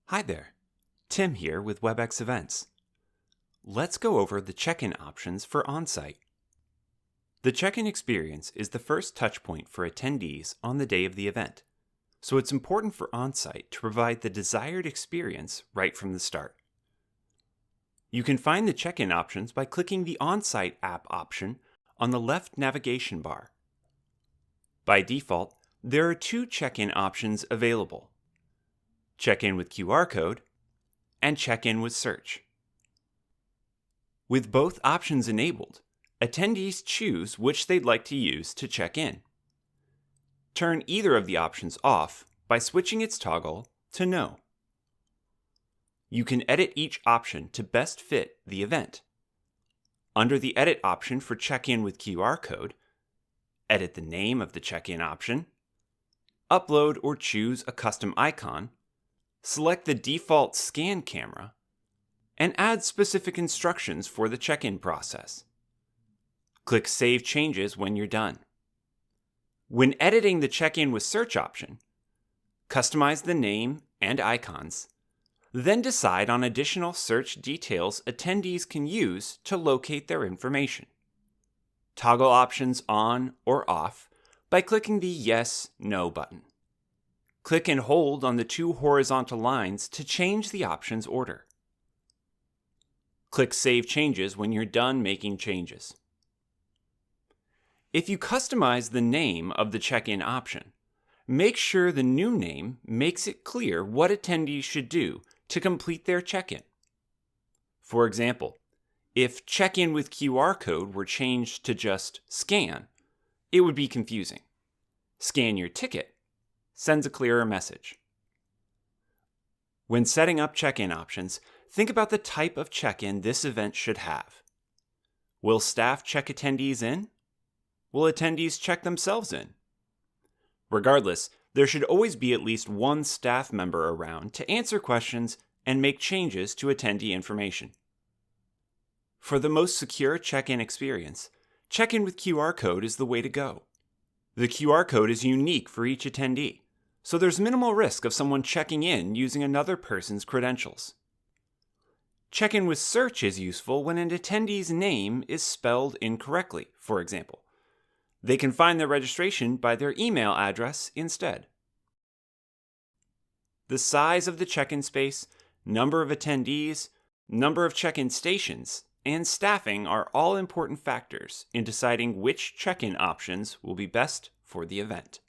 Hi there, Tim here with Webex Events. Let's go over the check-in options for Onsite. The check-in experience is the first touchpoint for attendees on the day of the event, so it's important for Onsite to provide the desired experience right from the start. You can find the check-in options by clicking the Onsite app option on the left navigation bar. By default, there are two check-in options available: check-in with QR code and check-in with search. With both options enabled, attendees choose which they'd like to use to check in. Turn either of the options off by switching its toggle to No. You can edit each option to best fit the event. Under the Edit option for check-in with QR code, edit the name of the check-in option, upload or choose a custom icon, select the default scan camera, and add specific instructions for the check-in process. Click Save Changes when you're done. When editing the Check-in with Search option, customize the name and icons, then decide on additional search details attendees can use to locate their information. Toggle options on or off by clicking the Yes/No button. Click and hold on the two horizontal lines to change the options order. Click Save Changes when you're done making changes. If you customize the name of the check-in option, make sure the new name makes it clear what attendees should do to complete their check-in. For example, if check-in with QR code were changed to just scan, it would be confusing. Scan your ticket sends a clearer message. When setting up check-in options, think about the type of check-in this event should have. Will staff check attendees in? Will attendees check themselves in? Regardless, there should always be at least one staff member around to answer questions and make changes to attendee information. For the most secure check-in experience, check-in with QR code is the way to go. The QR code is unique for each attendee, so there's minimal risk of someone checking in using another person's credentials. Check-in with search is useful when an attendee's name is spelled incorrectly, for example. They can find their registration by their email address instead. The size of the check-in space, number of attendees, number of check-in stations, and staffing are all important factors in deciding which check-in options will be best for the event.